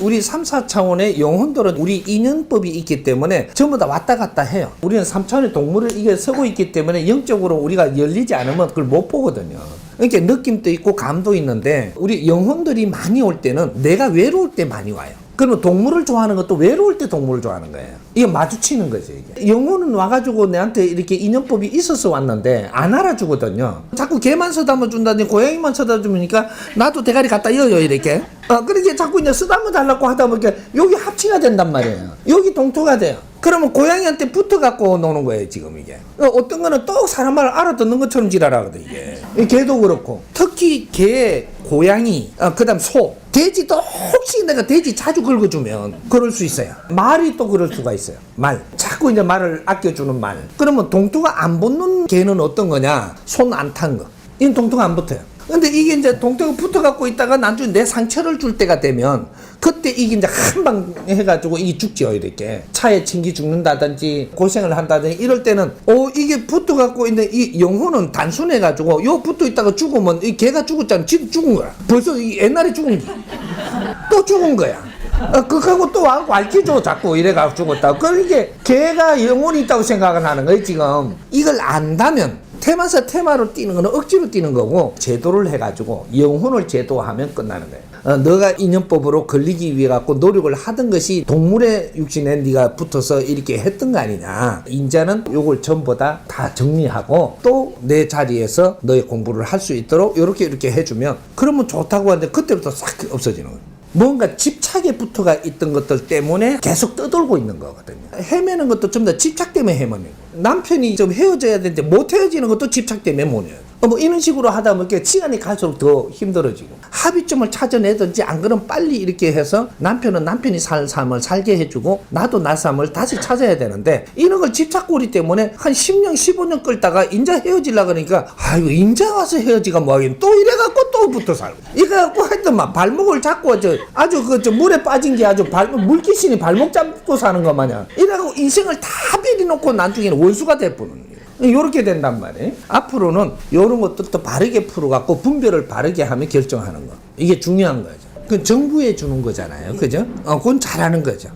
우리 3, 4차원의 영혼들은 우리 인연법이 있기 때문에 전부 다 왔다 갔다 해요. 우리는 3차원의 동물을 이게 서고 있기 때문에 영적으로 우리가 열리지 않으면 그걸 못 보거든요. 그러니까 느낌도 있고 감도 있는데 우리 영혼들이 많이 올 때는 내가 외로울 때 많이 와요. 그러면 동물을 좋아하는 것도 외로울 때 동물을 좋아하는 거예요. 이게 마주치는 거죠, 이게. 영혼은 와가지고 내한테 이렇게 인연법이 있어서 왔는데 안 알아주거든요. 자꾸 개만 쓰다듬어 준다든지 고양이만 쓰다듬어 주니까 나도 대가리 갖다 이어요, 이렇게. 그렇게 자꾸 이제 쓰다듬어 달라고 하다 보니까 여기 합치가 된단 말이에요. 여기 동토가 돼요. 그러면 고양이한테 붙어갖고 노는 거예요, 지금 이게. 어떤 거는 또 사람 말을 알아듣는 것처럼 지랄하거든, 이게. 개도 그렇고. 특히 개, 고양이, 그 다음 소. 돼지도 혹시 내가 돼지 자주 긁어주면 그럴 수 있어요. 말이 또 그럴 수가 있어요. 말. 자꾸 이제 말을 아껴주는 말. 그러면 동토가 안 붙는 개는 어떤 거냐? 손 안 탄 거. 이건 동토가 안 붙어요. 근데 이게 이제 동토가 붙어갖고 있다가 나중에 내 상처를 줄 때가 되면 그때 이게 이제 한 방 해가지고 이게 죽죠, 이렇게. 차에 침기 죽는다든지 고생을 한다든지 이럴 때는 이게 붙어갖고 있는 이 영혼은 단순해가지고 요 붙어 있다가 죽으면 이 개가 죽었잖아. 지금 죽은 거야. 벌써 옛날에 죽은 게. 또 죽은 거야. 그거하고 또 와서 알기죠, 자꾸 이래가 죽었다고. 그러니까 개가 영혼이 있다고 생각을 하는 거예요, 지금. 이걸 안다면 테마에서 테마로 뛰는 거는 억지로 뛰는 거고 제도를 해가지고 영혼을 제도하면 끝나는 거예요. 너가 인연법으로 걸리기 위해 갖고 노력을 하던 것이 동물의 육신에 네가 붙어서 이렇게 했던 거 아니냐. 인자는 요걸 전부 다 정리하고 또 내 자리에서 너의 공부를 할 수 있도록 이렇게 해주면 그러면 좋다고 하는데 그때부터 싹 없어지는 거예요. 뭔가 집착에 붙어가 있던 것들 때문에 계속 떠돌고 있는 거거든요. 헤매는 것도 좀 더 집착 때문에 헤매는 거예요. 남편이 좀 헤어져야 되는데 못 헤어지는 것도 집착 때문에 못 헤어져요. 뭐 이런 식으로 하다 보니까 시간이 갈수록 더 힘들어지고 합의점을 찾아내든지 안 그러면 빨리 이렇게 해서 남편은 남편이 살 삶을 살게 해주고 나도 나 삶을 다시 찾아야 되는데 이런 걸 집착고리 때문에 한 10년 15년 끌다가 인자 헤어지려고 그러니까 아이고 인자 와서 헤어지가 뭐하긴 또 이래갖고 또 붙어 살고 이거 갖고 하여튼 막 발목을 잡고 아주 그 물에 빠진 게 아주 물귀신이 발목 잡고 사는 것 마냥 이래갖고 인생을 다 비리놓고 나중에는 원수가 돼버리는 요렇게 된단 말이에요. 앞으로는 요런 것들도 바르게 풀어갖고 분별을 바르게 하면 결정하는 거. 이게 중요한 거죠. 그건 정부에 주는 거잖아요. 그죠? 그건 잘하는 거죠.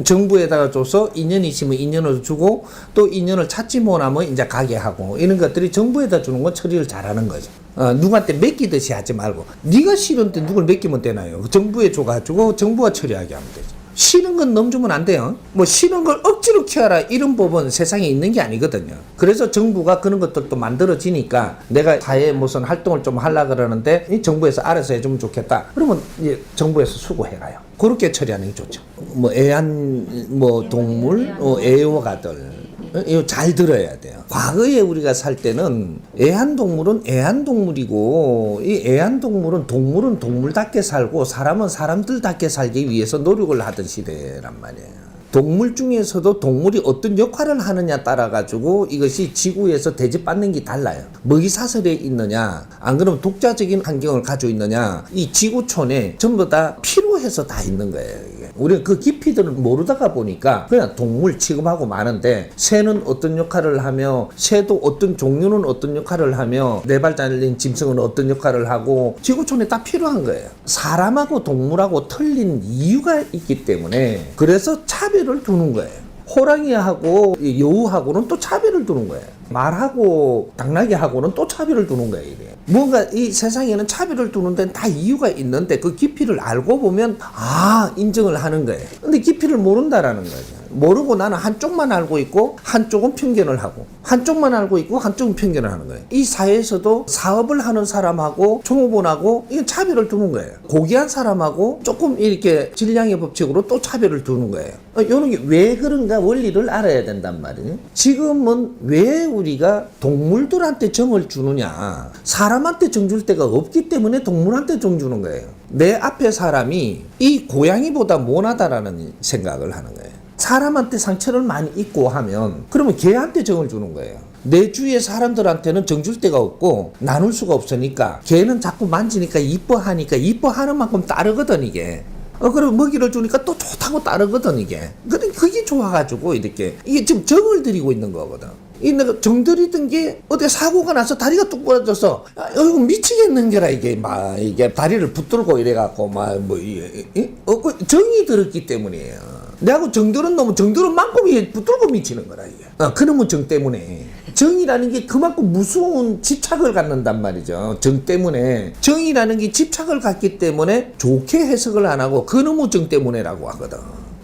정부에다가 줘서 인연이 있으면 인연을 주고 또 인연을 찾지 못하면 이제 가게 하고 이런 것들이 정부에다 주는 건 처리를 잘하는 거죠. 누구한테 맡기듯이 하지 말고 네가 싫은데 누굴 맡기면 되나요? 정부에 줘가지고 정부가 처리하게 하면 되죠. 싫은 건 넘주면 안 돼요. 뭐 싫은 걸 억지로 키워라 이런 법은 세상에 있는 게 아니거든요. 그래서 정부가 그런 것들도 만들어지니까 내가 사회에 무슨 활동을 좀 하려고 그러는데 이 정부에서 알아서 해주면 좋겠다. 그러면 이제 정부에서 수고해가요. 그렇게 처리하는 게 좋죠. 뭐 동물, 애호가들 이거 잘 들어야 돼요. 과거에 우리가 살 때는 애완동물은 애완동물이고 이 애완동물은 동물답게 살고 사람은 사람들답게 살기 위해서 노력을 하던 시대란 말이에요. 동물 중에서도 동물이 어떤 역할을 하느냐 따라 가지고 이것이 지구에서 대접받는 게 달라요. 먹이 사슬에 있느냐 안 그러면 독자적인 환경을 가지고 있느냐 이 지구촌에 전부 다 필요해서 다 있는 거예요. 이게. 우리가 그 깊이들을 모르다가 보니까 그냥 동물 취급하고 마는데 새는 어떤 역할을 하며 새도 어떤 종류는 어떤 역할을 하며 네 발 달린 짐승은 어떤 역할을 하고 지구촌에 다 필요한 거예요. 사람하고 동물하고 틀린 이유가 있기 때문에 그래서 차별을 두는 거예요. 호랑이하고 여우하고는 또 차별을 두는 거예요. 말하고 당나귀하고는 또 차별을 두는 거예요. 이게. 뭔가 이 세상에는 차별을 두는 데는 다 이유가 있는데 그 깊이를 알고 보면 인정을 하는 거예요. 근데 깊이를 모른다라는 거죠. 모르고 나는 한쪽만 알고 있고 한쪽은 편견을 하고 한쪽만 알고 있고 한쪽은 편견을 하는 거예요. 이 사회에서도 사업을 하는 사람하고 종업원하고 이건 차별을 두는 거예요. 고귀한 사람하고 조금 이렇게 질량의 법칙으로 또 차별을 두는 거예요. 이런 게 왜 그런가 원리를 알아야 된단 말이에요. 지금은 왜 우리가 동물들한테 정을 주느냐 사람한테 정 줄 데가 없기 때문에 동물한테 정 주는 거예요. 내 앞에 사람이 이 고양이보다 못하다라는 생각을 하는 거예요. 사람한테 상처를 많이 입고 하면 그러면 걔한테 정을 주는 거예요. 내 주위의 사람들한테는 정 줄 데가 없고 나눌 수가 없으니까 걔는 자꾸 만지니까 이뻐하니까 이뻐하는 만큼 따르거든 이게. 그럼 먹이를 주니까 또 좋다고 따르거든 이게. 그게 좋아가지고 이렇게 이게 지금 정을 들이고 있는 거거든. 이 내가 정들이던 게 어디 사고가 나서 다리가 뚝 부러져서 이거 미치겠는 게라 이게 막 이게 다리를 붙들고 이래갖고 막 뭐 정이 들었기 때문이에요. 내하고 정들은 놈은 정들은 만큼이 붙들고 미치는 거라 이게. 그놈은 정 때문에. 정이라는 게 그만큼 무서운 집착을 갖는단 말이죠. 정 때문에. 정이라는 게 집착을 갖기 때문에 좋게 해석을 안 하고 그놈의 정 때문에라고 하거든.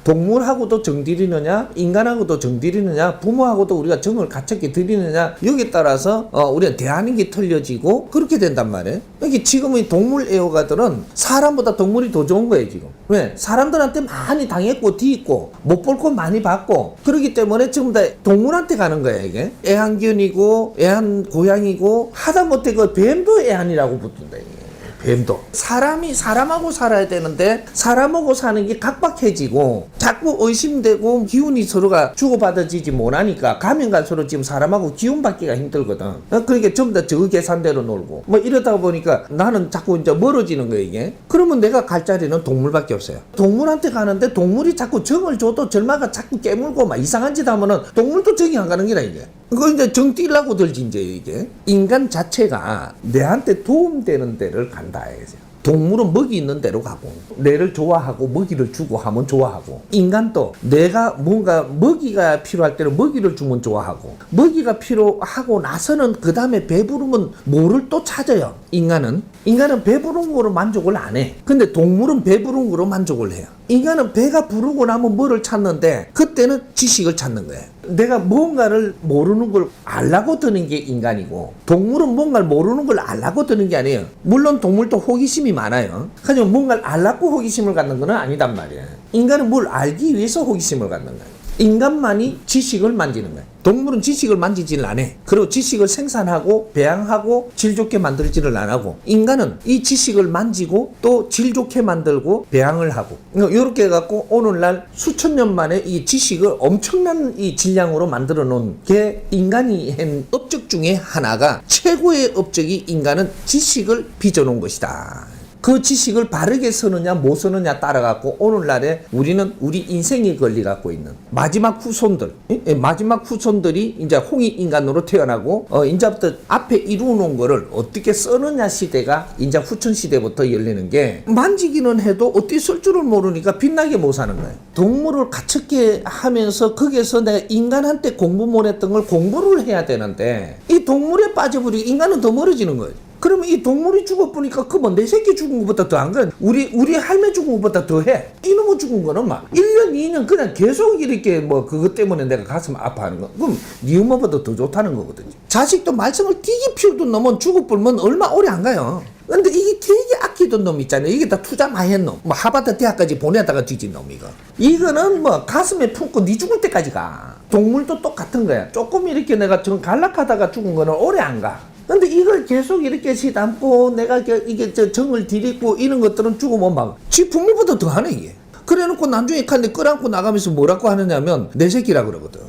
동물하고도 정 들이느냐, 인간하고도 정 들이느냐, 부모하고도 우리가 정을 가깝게 들이느냐, 여기에 따라서 우리가 대하는 게 틀려지고 그렇게 된단 말이에요. 이게 지금의 동물 애호가들은 사람보다 동물이 더 좋은 거예요, 지금. 왜? 사람들한테 많이 당했고 뒤있고 못 볼 거 많이 봤고 그렇기 때문에 지금 다 동물한테 가는 거예요, 이게. 애완견이고 애완고양이고 하다못해 그 뱀도 애완이라고 붙는다, 이게. 뱀도. 사람이 사람하고 살아야 되는데 사람하고 사는 게 각박해지고 자꾸 의심되고 기운이 서로가 주고받아지지 못하니까 가면 갈수록 지금 사람하고 기운 받기가 힘들거든. 그러니까 전부 다 저 계산대로 놀고 뭐 이러다 보니까 나는 자꾸 이제 멀어지는 거예요, 이게. 그러면 내가 갈 자리는 동물밖에 없어요. 동물한테 가는데 동물이 자꾸 정을 줘도 절마가 자꾸 깨물고 막 이상한 짓 하면은 동물도 정이 안 가는 게라 이게. 그거 이제 정 띄려고 들지 이제 이게. 인간 자체가 내한테 도움되는 데를 간다 해서. 동물은 먹이 있는 데로 가고 내를 좋아하고 먹이를 주고 하면 좋아하고 인간도 내가 뭔가 먹이가 필요할 때는 먹이를 주면 좋아하고 먹이가 필요하고 나서는 그 다음에 배부르면 뭐를 또 찾아요. 인간은 배부른 거로 만족을 안 해. 근데 동물은 배부른 거로 만족을 해요. 인간은 배가 부르고 나면 뭐를 찾는데 그때는 지식을 찾는 거예요. 내가 뭔가를 모르는 걸 알라고 드는 게 인간이고 동물은 뭔가를 모르는 걸 알라고 드는 게 아니에요. 물론 동물도 호기심이 많아요. 하지만 뭔가를 알라고 호기심을 갖는 건 아니단 말이에요. 인간은 뭘 알기 위해서 호기심을 갖는 거예요. 인간만이 지식을 만지는 거예요. 동물은 지식을 만지지를 안 해. 그리고 지식을 생산하고 배양하고 질 좋게 만들지를 안 하고 인간은 이 지식을 만지고 또 질 좋게 만들고 배양을 하고 이렇게 해갖고 오늘날 수천 년 만에 이 지식을 엄청난 이 질량으로 만들어 놓은 게 인간이 한 업적 중에 하나가 최고의 업적이 인간은 지식을 빚어놓은 것이다. 그 지식을 바르게 쓰느냐 못 쓰느냐 따라갖고 오늘날에 우리는 우리 인생이 걸려갖고 있는 마지막 후손들 마지막 후손들이 이제 홍익인간으로 태어나고 이제부터 앞에 이루어놓은 거를 어떻게 쓰느냐 시대가 이제 후천시대부터 열리는 게 만지기는 해도 어떻게 쓸 줄을 모르니까 빛나게 못 사는 거예요. 동물을 가축게 하면서 거기에서 내가 인간한테 공부 못했던 걸 공부를 해야 되는데 이 동물에 빠져버리고 인간은 더 멀어지는 거예요. 그러면 이 동물이 죽어보니까 그뭐 내 새끼 죽은 것보다 더 안 그래. 우리 할매 죽은 것보다 더 해. 이놈의 죽은 거는 막 1년 2년 그냥 계속 이렇게 뭐 그것 때문에 내가 가슴 아파하는 거. 그럼 네 엄마보다 더 좋다는 거거든요. 자식도 말썽을 띠기 피우던 놈은 죽어보면 얼마 오래 안 가요. 근데 이게 되게 아끼던 놈 있잖아요. 이게 다 투자 많이 했 놈. 뭐 하버드 대학까지 보내다가 뒤진 놈 이거. 이거는 뭐 가슴에 품고 네 죽을 때까지 가. 동물도 똑같은 거야. 조금 이렇게 내가 정 갈락하다가 죽은 거는 오래 안 가. 근데 이걸 계속 이렇게 시담고 내가 이게 정을 들이고 이런 것들은 죽으면 막 지 부모보다 더 하네 이게. 그래놓고 나중에 칸데 끌안고 나가면서 뭐라고 하느냐면 내 새끼라 그러거든.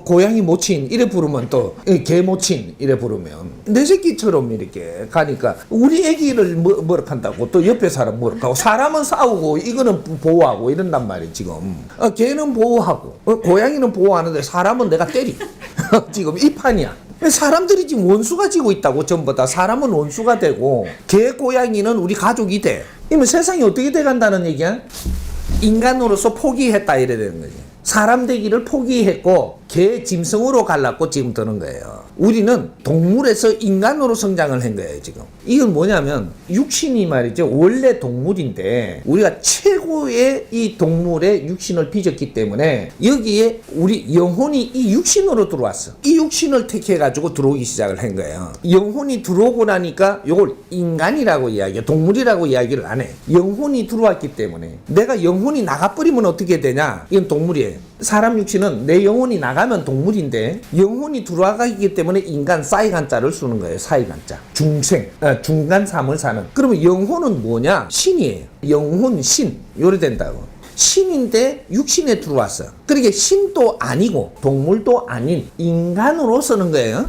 고양이 모친 이래 부르면 또 개 모친 이래 부르면 내 새끼처럼 이렇게 가니까 우리 애기를 뭐라 한다고 또 옆에 사람 뭐라 하고 사람은 싸우고 이거는 보호하고 이런단 말이야 지금. 개는 보호하고 고양이는 보호하는데 사람은 내가 때리. 지금 이 판이야. 사람들이 지금 원수가 지고 있다고. 전부 다 사람은 원수가 되고 개 고양이는 우리 가족이 돼. 이러면 세상이 어떻게 돼간다는 얘기야? 인간으로서 포기했다 이래 되는 거지. 사람 되기를 포기했고 개 짐승으로 갈랐고 지금 드는 거예요. 우리는 동물에서 인간으로 성장을 한 거예요 지금. 이건 뭐냐면 육신이 말이죠 원래 동물인데 우리가 최고의 이 동물의 육신을 빚었기 때문에 여기에 우리 영혼이 이 육신으로 들어왔어. 이 육신을 택해 가지고 들어오기 시작을 한 거예요. 영혼이 들어오고 나니까 이걸 인간이라고 이야기해. 동물이라고 이야기를 안 해. 영혼이 들어왔기 때문에 내가 영혼이 나가버리면 어떻게 되냐. 이건 동물이에요. 사람 육신은 내 영혼이 나가면 동물인데 영혼이 들어와가기 때문에 인간 사이간자를 쓰는 거예요. 사이간자. 중생, 중간 삶을 사는. 그러면 영혼은 뭐냐? 신이에요. 영혼, 신. 요래 된다고. 신인데 육신에 들어왔어. 그러니까 신도 아니고 동물도 아닌 인간으로 쓰는 거예요.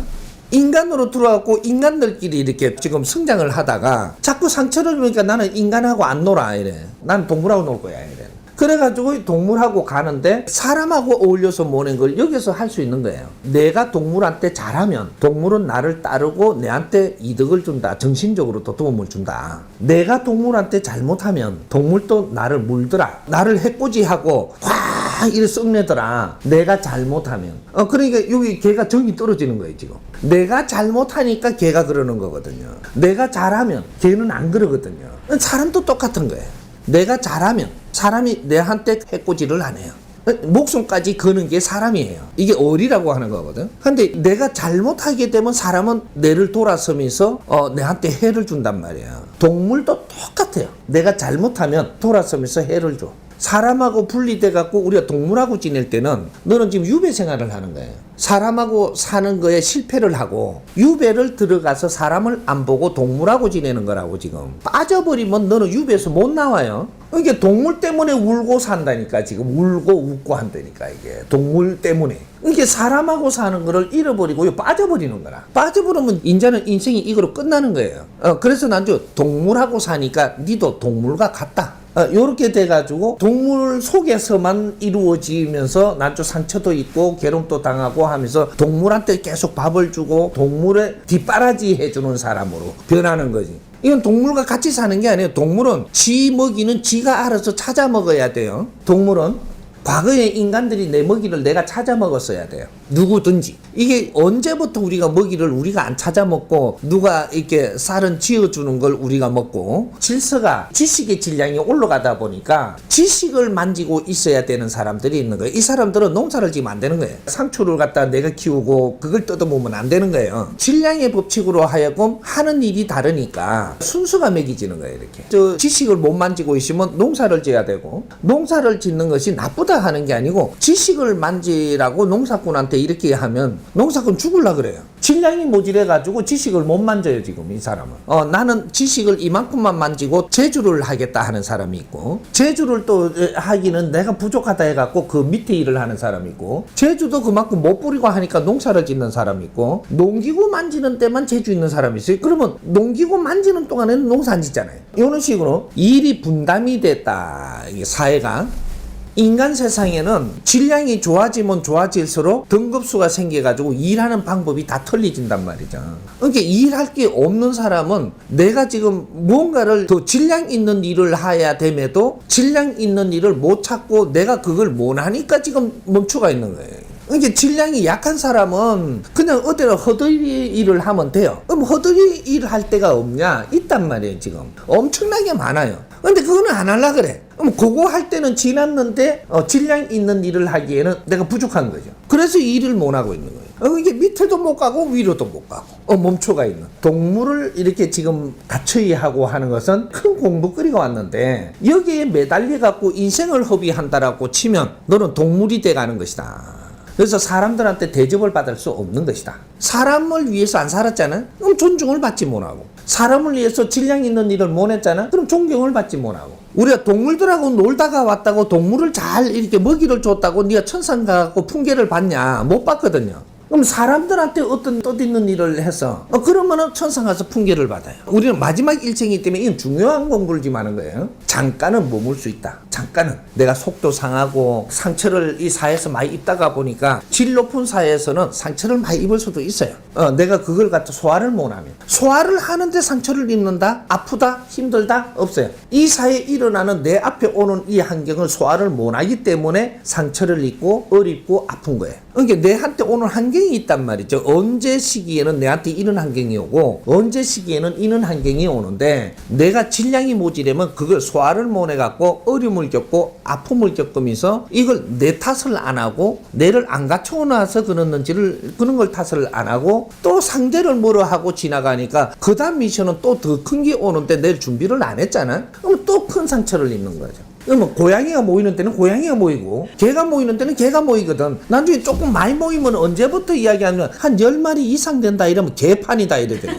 인간으로 들어왔고 인간들끼리 이렇게 지금 성장을 하다가 자꾸 상처를 주니까 나는 인간하고 안 놀아 이래. 난 동물하고 놀 거야 이래. 그래가지고 동물하고 가는데 사람하고 어울려서 모는 걸 여기서 할 수 있는 거예요. 내가 동물한테 잘하면 동물은 나를 따르고 내한테 이득을 준다. 정신적으로도 도움을 준다. 내가 동물한테 잘못하면 동물도 나를 물더라. 나를 해코지하고 확 이래 썩내더라. 내가 잘못하면. 그러니까 여기 걔가 정이 떨어지는 거예요, 지금. 내가 잘못하니까 걔가 그러는 거거든요. 내가 잘하면 걔는 안 그러거든요. 사람도 똑같은 거예요. 내가 잘하면 사람이 내한테 해코지를 안 해요. 목숨까지 거는 게 사람이에요. 이게 어리라고 하는 거거든. 근데 내가 잘못하게 되면 사람은 내를 돌아서면서 내한테 해를 준단 말이에요. 동물도 똑같아요. 내가 잘못하면 돌아서면서 해를 줘. 사람하고 분리돼 갖고 우리가 동물하고 지낼 때는 너는 지금 유배 생활을 하는 거예요. 사람하고 사는 거에 실패를 하고 유배를 들어가서 사람을 안 보고 동물하고 지내는 거라고. 지금 빠져버리면 너는 유배에서 못 나와요. 이게 동물 때문에 울고 산다니까. 지금 울고 웃고 한다니까. 이게 동물 때문에. 이게 사람하고 사는 거를 잃어버리고 빠져버리는 거라. 빠져버리면 이제는 인생이 이거로 끝나는 거예요. 그래서 난저 동물하고 사니까 니도 동물과 같다. 요렇게 돼가지고 동물 속에서만 이루어지면서 난좀 상처도 있고 괴롭도 당하고 하면서 동물한테 계속 밥을 주고 동물의 뒷바라지 해주는 사람으로 변하는 거지. 이건 동물과 같이 사는 게 아니에요. 동물은 지 먹이는 지가 알아서 찾아 먹어야 돼요. 동물은 과거에 인간들이 내 먹이를 내가 찾아 먹었어야 돼요. 누구든지. 이게 언제부터 우리가 먹이를 우리가 안 찾아 먹고 누가 이렇게 쌀은 지어주는 걸 우리가 먹고 질서가 지식의 질량이 올라가다 보니까 지식을 만지고 있어야 되는 사람들이 있는 거예요. 이 사람들은 농사를 지으면 안 되는 거예요. 상추를 갖다 내가 키우고 그걸 뜯어보면 안 되는 거예요. 질량의 법칙으로 하여금 하는 일이 다르니까 순수가 매기지는 거예요. 이렇게. 저 지식을 못 만지고 있으면 농사를 지어야 되고 농사를 짓는 것이 나쁘다 하는 게 아니고 지식을 만지라고 농사꾼한테 이렇게 하면 농사꾼 죽을라 그래요. 질량이 모질해가지고 지식을 못 만져요. 지금 이 사람은. 나는 지식을 이만큼만 만지고 제주를 하겠다 하는 사람이 있고 제주를 또 하기는 내가 부족하다 해갖고 그 밑에 일을 하는 사람이 있고 제주도 그만큼 못 부리고 하니까 농사를 짓는 사람이 있고 농기구 만지는 때만 제주 있는 사람이 있어요. 그러면 농기구 만지는 동안에는 농사 안 짓잖아요. 이런 식으로 일이 분담이 됐다. 이게 사회가. 인간 세상에는 질량이 좋아지면 좋아질수록 등급수가 생겨가지고 일하는 방법이 다 틀려진단 말이죠. 그러니까 일할 게 없는 사람은 내가 지금 뭔가를 더 질량 있는 일을 해야 됨에도 질량 있는 일을 못 찾고 내가 그걸 못 하니까 지금 멈추가 있는 거예요. 이게 질량이 약한 사람은 그냥 어디로 허드리 일을 하면 돼요. 그럼 허드리 일을 할 데가 없냐? 있단 말이에요. 지금 엄청나게 많아요. 근데 그거는 안 하려 그래. 그럼 그거 할 때는 지났는데 질량 있는 일을 하기에는 내가 부족한 거죠. 그래서 일을 못 하고 있는 거예요. 이게 밑에도 못 가고 위로도 못 가고 멈춰가 있는. 동물을 이렇게 지금 가처이 하고 하는 것은 큰 공부거리가 왔는데 여기에 매달려 갖고 인생을 허비한다라고 치면 너는 동물이 돼가는 것이다. 그래서 사람들한테 대접을 받을 수 없는 것이다. 사람을 위해서 안 살았잖아? 그럼 존중을 받지 못하고. 사람을 위해서 질량 있는 일을 못 했잖아? 그럼 존경을 받지 못하고. 우리가 동물들하고 놀다가 왔다고 동물을 잘 이렇게 먹이를 줬다고 네가 천상 가고 풍계를 받냐? 못 받거든요. 그럼 사람들한테 어떤 뜻있는 일을 해서 그러면은 천상 가서 풍계를 받아요. 우리는 마지막 일생이기 때문에 이건 중요한 공부를 지금 하는 거예요. 잠깐은 머물 수 있다. 잠깐은 내가 속도 상하고 상처를 이 사회에서 많이 입다가 보니까 질 높은 사회에서는 상처를 많이 입을 수도 있어요. 내가 그걸 갖다 소화를 못하면 소화를 하는데 상처를 입는다? 아프다? 힘들다? 없어요. 이 사회에 일어나는 내 앞에 오는 이 환경을 소화를 못하기 때문에 상처를 입고 어렵고 아픈 거예요. 그러니까 내한테 오는 환경이 있단 말이죠. 언제 시기에는 내한테 이런 환경이 오고 언제 시기에는 이런 환경이 오는데 내가 질량이 모자라면 그걸 소화를 못해갖고 어려움을 겪고 아픔을 겪으면서 이걸 내 탓을 안 하고 내를 안 갖춰놔서 그러는지를 그런 걸 탓을 안 하고 또 상대를 뭐로 하고 지나가니까 그 다음 미션은 또 더 큰 게 오는데 내 준비를 안 했잖아. 그럼 또 큰 상처를 입는 거죠. 그러면 고양이가 모이는 때는 고양이가 모이고 개가 모이는 때는 개가 모이거든. 나중에 조금 많이 모이면 언제부터 이야기하면 한 10마리 이상 된다 이러면 개판이다 이러거든.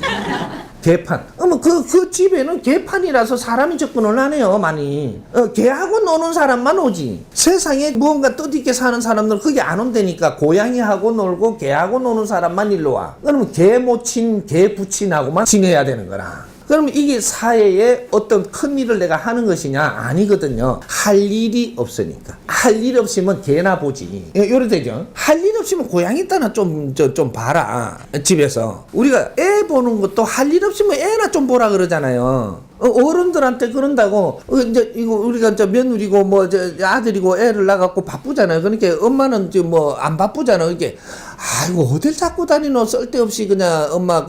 개판. 그 집에는 개판이라서 사람이 접근을 안 해요, 많이. 개하고 노는 사람만 오지. 세상에 무언가 뜻있게 사는 사람들 그게 안 온다니까. 고양이하고 놀고 개하고 노는 사람만 일로 와. 그러면 개 모친, 개 부친하고만 지내야 되는 거라. 그러면 이게 사회에 어떤 큰 일을 내가 하는 것이냐? 아니거든요. 할 일이 없으니까. 할 일 없으면 개나 보지. 요래 되죠? 할 일 없으면 고양이 따나 좀 봐라. 집에서. 우리가 애 보는 것도 할 일 없으면 애나 좀 보라 그러잖아요. 어른들한테 그런다고, 이제, 이거, 우리가 이제 며느리고, 뭐, 아들이고 애를 낳아갖고 바쁘잖아요. 그러니까 엄마는 지금 뭐, 안 바쁘잖아요. 이렇게, 아이고, 어딜 자꾸 다니노? 쓸데없이 그냥 엄마,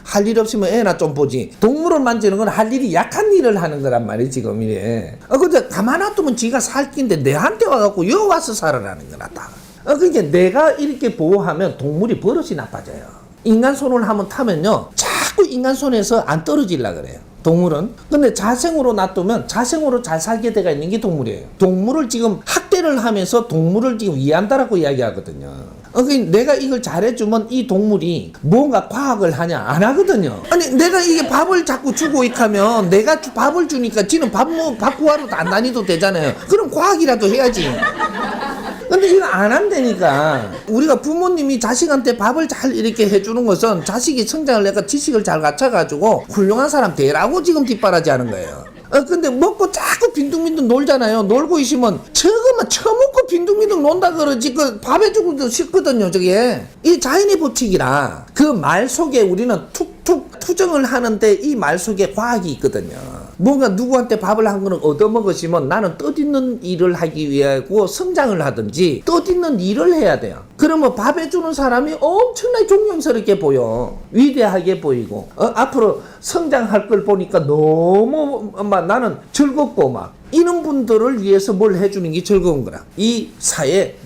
할 일 없으면 애나 좀 보지. 동물을 만지는 건 할 일이 약한 일을 하는 거란 말이에요, 지금 이래. 근데 가만 놔두면 지가 살 끼인데 내한테 와갖고 여 와서 살아라는 거나 다. 그러니까 내가 이렇게 보호하면 동물이 버릇이 나빠져요. 인간 손을 한번 타면요, 자꾸 인간 손에서 안 떨어지려 그래요. 동물은. 근데 자생으로 놔두면 자생으로 잘 살게 돼가 있는 게 동물이에요. 동물을 지금 학대를 하면서 동물을 지금 이해한다라고 이야기하거든요. 그러니까 내가 이걸 잘해주면 이 동물이 뭔가 과학을 하냐? 안 하거든요. 아니, 내가 이게 밥을 자꾸 주고 있다면 내가 밥을 주니까 지는 밥 구하러도 안 다니도 되잖아요. 그럼 과학이라도 해야지. 근데 이거 안 한다니까. 우리가 부모님이 자식한테 밥을 잘 이렇게 해주는 것은 자식이 성장을 내가 지식을 잘 갖춰가지고 훌륭한 사람 되라고 지금 뒷바라지 하는 거예요. 근데 먹고 자꾸 빈둥빈둥 놀잖아요. 놀고 있으면 저거만 처먹고 빈둥빈둥 논다 그러지 그 밥 해주고도 싫거든요. 저게 이 자연의 법칙이라 그 말 속에 우리는 툭툭 투정을 하는데 이 말 속에 과학이 있거든요. 뭔가 누구한테 밥을 한 거는 얻어먹으시면 나는 뜻있는 일을 하기 위하고 성장을 하든지 뜻있는 일을 해야 돼요. 그러면 밥 해주는 사람이 엄청나게 존경스럽게 보여. 위대하게 보이고 앞으로 성장할 걸 보니까 너무 나는 즐겁고 막 이런 분들을 위해서 뭘 해주는 게 즐거운 거라. 이 사회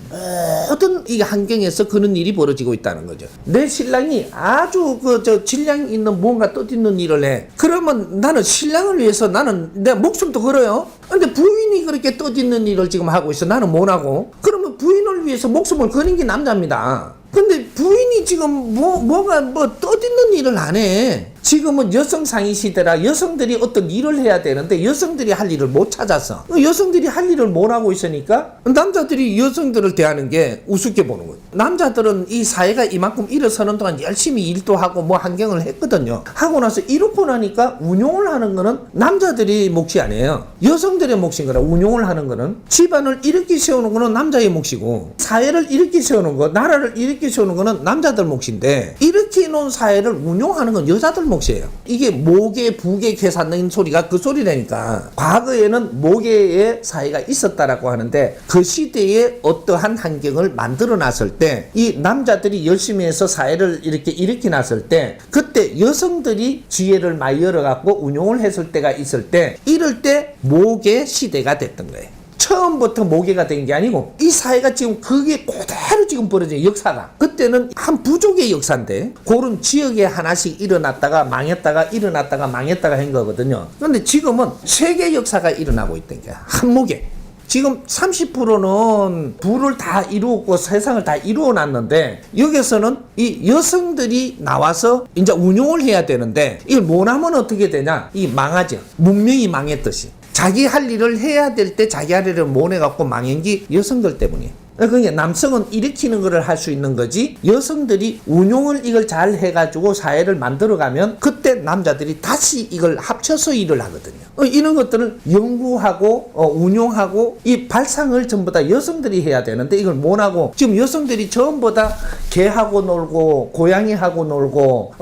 모든 이 환경에서 그런 일이 벌어지고 있다는 거죠. 내 신랑이 아주 질량 있는 뭔가 뜻있는 일을 해. 그러면 나는 신랑을 위해서 나는 내 목숨도 걸어요. 근데 부인이 그렇게 뜻있는 일을 지금 하고 있어. 나는 못 하고. 그러면 부인을 위해서 목숨을 거는 게 남자입니다. 근데 부인이 지금 뭐가 뜻있는 일을 안 해. 지금은 여성 상위 시대라 여성들이 어떤 일을 해야 되는데 여성들이 할 일을 못 찾아서 여성들이 할 일을 못 하고 있으니까 남자들이 여성들을 대하는 게 우습게 보는 거예요. 남자들은 이 사회가 이만큼 일어서는 동안 열심히 일도 하고 뭐 환경을 했거든요. 하고 나서 이렇고 나니까 운용을 하는 거는 남자들이 몫이 아니에요. 여성들의 몫인 거라. 운용을 하는 거는 집안을 이렇게 세우는 거는 남자의 몫이고 사회를 이렇게 세우는 거 나라를 이렇게 세우는 거는 남자들 몫인데 이렇게 놓은 사회를 운용하는 건 여자들 몫이에요. 이게 모계 부계 계산된 소리가 그 소리라니까. 과거에는 모계의 사회가 있었다라고 하는데 그 시대에 어떠한 환경을 만들어 놨을 때 이 남자들이 열심히 해서 사회를 이렇게 일으켜 놨을 때 그때 여성들이 지혜를 많이 열어갖고 운용을 했을 때가 있을 때 이럴 때 모계 시대가 됐던 거예요. 처음부터 모계가 된 게 아니고 이 사회가 지금 그게 그대로 지금 벌어진 역사가 그때는 한 부족의 역사인데 그런 지역에 하나씩 일어났다가 망했다가 일어났다가 망했다가 한 거거든요. 그런데 지금은 세계 역사가 일어나고 있던 거야. 한 모계. 지금 30%는 부를 다 이루었고 세상을 다 이루어 놨는데 여기서는 이 여성들이 나와서 이제 운용을 해야 되는데 이걸 못하면 어떻게 되냐? 이 망하죠. 문명이 망했듯이. 자기 할 일을 해야 될 때 자기 할 일을 못 해갖고 망한 게 여성들 때문이에요. 그러니까 남성은 일으키는 거를 할 수 있는 거지 운용을 운용을 이걸 잘 해가지고 사회를 만들어가면 그때 남자들이 다시 이걸 합쳐서 일을 하거든요. 이런 것들을 연구하고 운용하고 이 발상을 전부 다 여성들이 해야 되는데 이걸 못하고 지금 여성들이 전부 다 개하고 놀고 고양이하고 놀고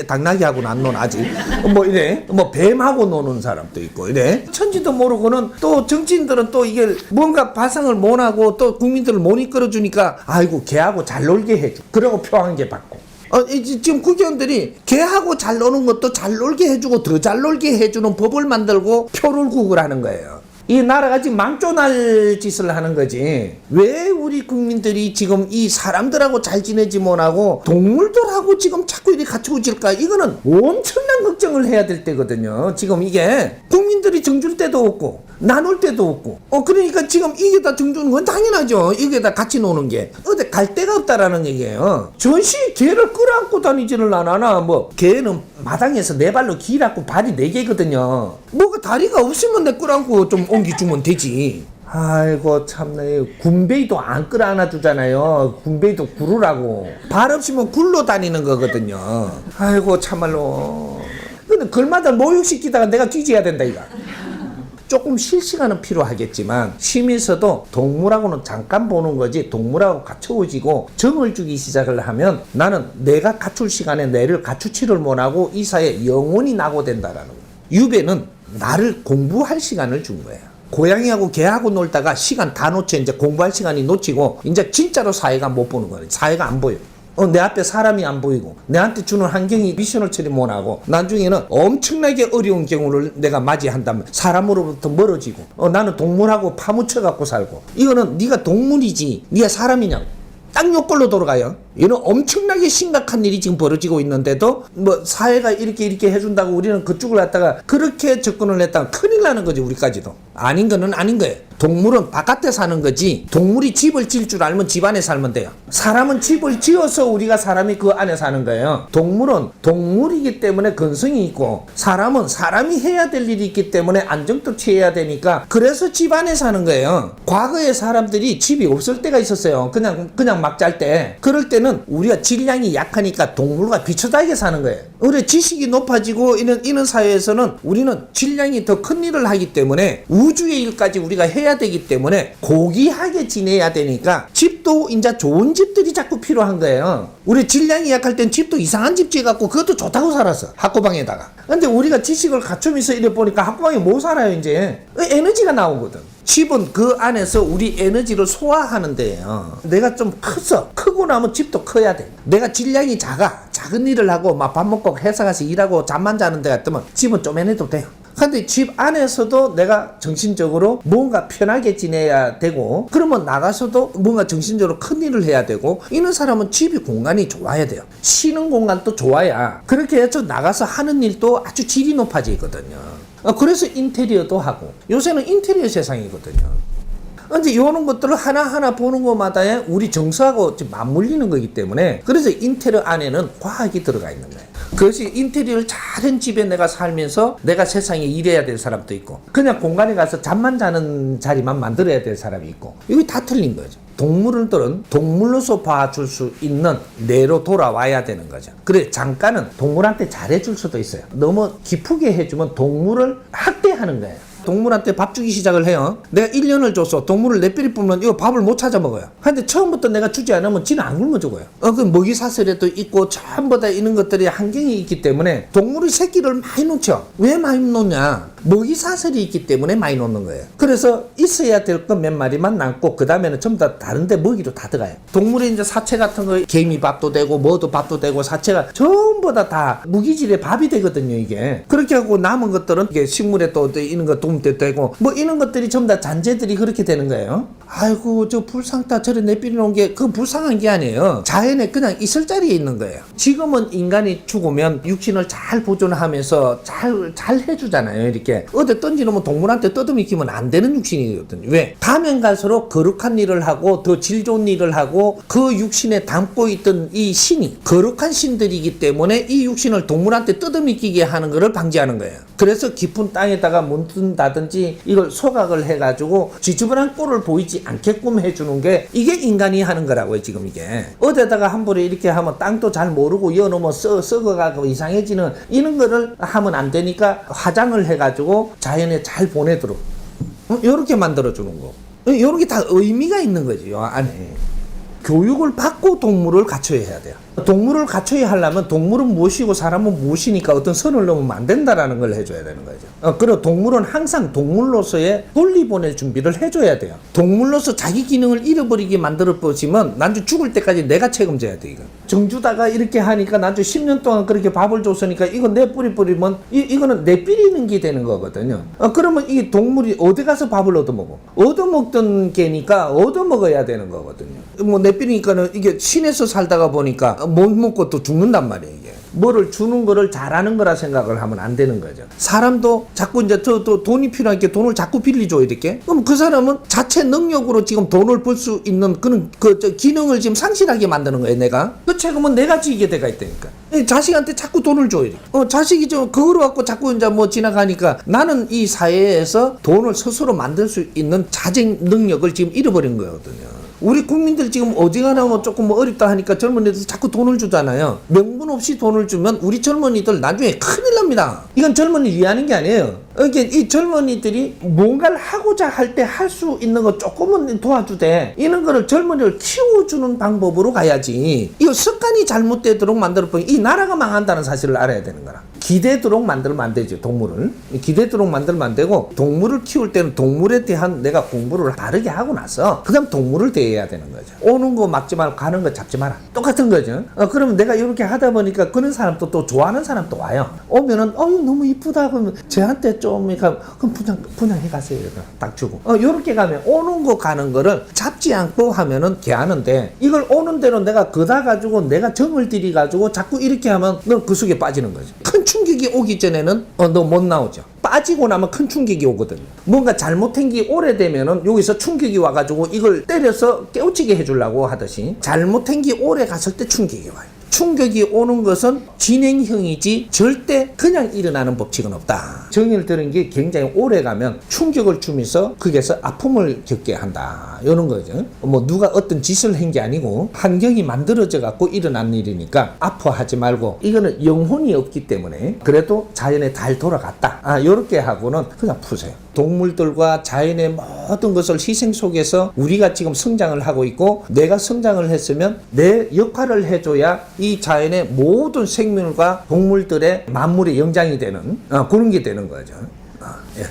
당나귀하고는 안 노는 아직 뭐 이래 뭐 뱀하고 노는 사람도 있고 이래 천지도 모르고는 또 정치인들은 또 이게 뭔가 발상을 못하고 또 국민들을 못 이끌어주니까 아이고 개하고 잘 놀게 해줘. 그러고 표 한 개 받고. 지금 국회의원들이 개하고 잘 노는 것도 잘 놀게 해주고 더 잘 놀게 해주는 법을 만들고 표를 구걸하는 거예요. 이 나라가 지금 망조날 짓을 하는 거지. 왜 우리 국민들이 지금 이 사람들하고 잘 지내지 못하고 동물들하고 지금 자꾸 이렇게 같이 지을까? 이거는 엄청난 걱정을 해야 될 때거든요. 지금 이게 국민들이 정줄 때도 없고 나눌 때도 없고 그러니까 지금 이게 다 정주는 건 당연하죠. 이게 다 같이 노는 게 어디 갈 데가 없다라는 얘기예요. 전시 개를 끌어안고 다니지를 않아. 뭐 개는 마당에서 네 발로 길었고 발이 네 개거든요. 뭐가 다리가 없으면 내 끌어안고 좀 옮겨주면 되지. 아이고 참네. 군베이도 안 끌어안아 주잖아요. 군베이도 구르라고. 발 없으면 굴러 다니는 거거든요. 아이고 참말로. 근데 그걸마다 모욕시키다가 내가 뒤져야 된다 이거. 조금 쉴 시간은 필요하겠지만 쉬면서도 동물하고는 잠깐 보는 거지 동물하고 갖춰지고 정을 주기 시작을 하면 나는 내가 갖출 시간에 내를 갖추지를 못하고 이 사회에 영원히 낙오된다라는 거예요. 유배는 나를 공부할 시간을 준 거예요. 고양이하고 개하고 놀다가 시간 다 놓쳐 이제 공부할 시간이 놓치고 이제 진짜로 사회가 못 보는 거예요. 사회가 안 보여. 내 앞에 사람이 안 보이고 내한테 주는 환경이 미션을 처리 못하고 나중에는 엄청나게 어려운 경우를 내가 맞이한다면 사람으로부터 멀어지고 나는 동물하고 파묻혀 갖고 살고 이거는 네가 동물이지 네가 사람이냐고 딱 요꼴로 돌아가요. 이런 엄청나게 심각한 일이 지금 벌어지고 있는데도 뭐 사회가 이렇게 해준다고 우리는 그쪽을 갖다가 그렇게 접근을 했다가 큰일 나는 거지. 우리까지도 아닌 거는 아닌 거예요. 동물은 바깥에 사는 거지 동물이 집을 지을 줄 알면 집 안에 살면 돼요. 사람은 집을 지어서 우리가 사람이 그 안에 사는 거예요. 동물은 동물이기 때문에 근성이 있고 사람은 사람이 해야 될 일이 있기 때문에 안정도 취해야 되니까 그래서 집 안에 사는 거예요. 과거에 사람들이 집이 없을 때가 있었어요. 그냥 막 잘 때. 그럴 때는 우리가 질량이 약하니까 동물과 비슷하게 사는 거예요. 우리 지식이 높아지고 이런 사회에서는 우리는 질량이 더 큰 일을 하기 때문에 우주의 일까지 우리가 해야 되기 때문에 고귀하게 지내야 되니까 집도 이제 좋은 집들이 자꾸 필요한 거예요. 우리 질량이 약할 땐 집도 이상한 집 지어갖고 그것도 좋다고 살았어. 학고방에다가. 근데 우리가 지식을 갖추면서 이래 보니까 학고방에 못 살아요. 이제 에너지가 나오거든. 집은 그 안에서 우리 에너지를 소화하는 데예요. 내가 좀 크고 나면 집도 커야 돼. 내가 질량이 작은 일을 하고 막 밥 먹고 회사 가서 일하고 잠만 자는 데 같으면 집은 쪼매내도 돼요. 근데 집 안에서도 내가 정신적으로 뭔가 편하게 지내야 되고 그러면 나가서도 뭔가 정신적으로 큰 일을 해야 되고 이런 사람은 집이 공간이 좋아야 돼요. 쉬는 공간도 좋아야 그렇게 해서 나가서 하는 일도 아주 질이 높아지거든요. 그래서 인테리어도 하고 요새는 인테리어 세상이거든요. 이제 이런 것들을 하나하나 보는 것마다 우리 정서하고 맞물리는 거기 때문에 그래서 인테리어 안에는 과학이 들어가 있는 거예요. 그것이 인테리어를 잘한 집에 내가 살면서 내가 세상에 일해야 될 사람도 있고 그냥 공간에 가서 잠만 자는 자리만 만들어야 될 사람이 있고 이게 다 틀린 거죠. 동물들은 동물로서 봐줄 수 있는 뇌로 돌아와야 되는 거죠. 그래 잠깐은 동물한테 잘해줄 수도 있어요. 너무 기쁘게 해주면 동물을 학대하는 거예요. 동물한테 밥 주기 시작을 해요. 내가 1년을 줬어. 동물을 내 뼈리 뽑으면 이거 밥을 못 찾아 먹어요. 근데 처음부터 내가 주지 않으면 지는 안 굶어 죽어요. 그 먹이 사슬에도 있고 전부 다 이런 것들이 환경이 있기 때문에 동물이 새끼를 많이 놓죠. 왜 많이 놓냐? 먹이 사슬이 있기 때문에 많이 놓는 거예요. 그래서 있어야 될 것 몇 마리만 남고 그 다음에는 전부 다 다른데 먹이로 다 들어가요. 동물이 이제 사체 같은 거 개미 밥도 되고 뭐도 밥도 되고 사체가 전부 다 무기질의 밥이 되거든요. 이게 그렇게 하고 남은 것들은 이게 식물에 또 이런 거 도움도 되고 뭐 이런 것들이 전부 다 잔재들이 그렇게 되는 거예요. 아이고 저 불상다 저래 내비려 놓은 게 그 불쌍한 게 아니에요. 자연에 그냥 있을 자리에 있는 거예요. 지금은 인간이 죽으면 육신을 잘 보존하면서 잘 해주잖아요. 이렇게 어디 던지놓으면 동물한테 떠듬이키면 안 되는 육신이거든요. 왜? 가면 갈수록 거룩한 일을 하고 더 질 좋은 일을 하고 그 육신에 담고 있던 이 신이 거룩한 신들이기 때문에 이 육신을 동물한테 떠듬이키게 하는 것을 방지하는 거예요. 그래서 깊은 땅에다가 묻는다든지 이걸 소각을 해가지고 지저분한 꼴을 보이지 않게끔 해주는 게 이게 인간이 하는 거라고요. 지금 이게 어디다가 함부로 이렇게 하면 땅도 잘 모르고 여놓으면 썩어가고 이상해지는 이런 거를 하면 안 되니까 화장을 해가지고 자연에 잘 보내도록 이렇게 만들어주는 거. 이런 게 다 의미가 있는 거지 요 안에. 교육을 받고 동물을 갖춰야 돼요. 동물을 갖춰야 하려면 동물은 무엇이고 사람은 무엇이니까 어떤 선을 넘으면 안 된다라는 걸 해줘야 되는 거죠. 그리고 동물은 항상 동물로서의 돌리보낼 준비를 해줘야 돼요. 동물로서 자기 기능을 잃어버리게 만들어 보시면 나중에 죽을 때까지 내가 책임져야 돼. 이거 정주다가 이렇게 하니까 나중에 10년 동안 그렇게 밥을 줬으니까 이거 내 뿌리 뿌리면 이거는 내 뿌리는 게 되는 거거든요. 그러면 이 동물이 어디 가서 밥을 얻어먹어? 얻어먹던 개니까 얻어먹어야 되는 거거든요. 뭐 내 뿌리니까는 이게 신에서 살다가 보니까 못 먹고 또 죽는단 말이에요. 이게 뭐를 주는 거를 잘하는 거라 생각을 하면 안 되는 거죠. 사람도 자꾸 이제 또 돈이 필요하니까 돈을 자꾸 빌리줘 이렇게. 그럼 그 사람은 자체 능력으로 지금 돈을 벌 수 있는 그런 기능을 지금 상실하게 만드는 거예요. 내가 그 책임은 내가 지게 돼가 있다니까. 자식한테 자꾸 돈을 줘 이렇게. 자식이 좀 그거로 갖고 자꾸 이제 뭐 지나가니까 나는 이 사회에서 돈을 스스로 만들 수 있는 자생 능력을 지금 잃어버린 거거든요. 우리 국민들 지금 어지간하면 뭐 조금 뭐 어렵다 하니까 젊은이들 자꾸 돈을 주잖아요. 명분 없이 돈을 주면 우리 젊은이들 나중에 큰일 납니다. 이건 젊은이 위하는 게 아니에요. 그러니까 이 젊은이들이 뭔가를 하고자 할 때 할 수 있는 거 조금은 도와주되 이런 거를 젊은이를 키워주는 방법으로 가야지. 이거 습관이 잘못되도록 만들어보니 이 나라가 망한다는 사실을 알아야 되는 거라. 기대도록 만들면 안 되죠. 동물을 기대도록 만들면 안 되고, 동물을 키울 때는 동물에 대한 내가 공부를 바르게 하고 나서 그 다음 동물을 대해야 되는 거죠. 오는 거 막지 말고 가는 거 잡지 마라. 똑같은 거죠. 그러면 내가 이렇게 하다 보니까 그런 사람도 또 좋아하는 사람도 와요. 오면은 너무 이쁘다 그러면 쟤한테 좀 그럼 분양해 가세요. 딱 주고 요렇게 가면 오는 거 가는 거를 잡지 않고 하면은 개하는데, 이걸 오는 대로 내가 그다 가지고 내가 정을 들이 가지고 자꾸 이렇게 하면 너 그 속에 빠지는 거죠. 큰 충격이 오기 전에는 너 못 나오죠. 빠지고 나면 큰 충격이 오거든요. 뭔가 잘못한 게 오래되면은 여기서 충격이 와가지고 이걸 때려서 깨우치게 해주려고 하듯이 잘못한 게 오래 갔을 때 충격이 와요. 충격이 오는 것은 진행형이지 절대 그냥 일어나는 법칙은 없다. 정의를 들은 게 굉장히 오래 가면 충격을 주면서 거기에서 아픔을 겪게 한다. 이런 거죠. 뭐 누가 어떤 짓을 한 게 아니고 환경이 만들어져 갖고 일어난 일이니까 아파하지 말고, 이거는 영혼이 없기 때문에 그래도 자연에 잘 돌아갔다. 이렇게 하고는 그냥 푸세요. 동물들과 자연의 모든 것을 희생 속에서 우리가 지금 성장을 하고 있고, 내가 성장을 했으면 내 역할을 해줘야 이 자연의 모든 생물과 동물들의 만물의 영장이 되는 그런 게 되는 거죠. 예.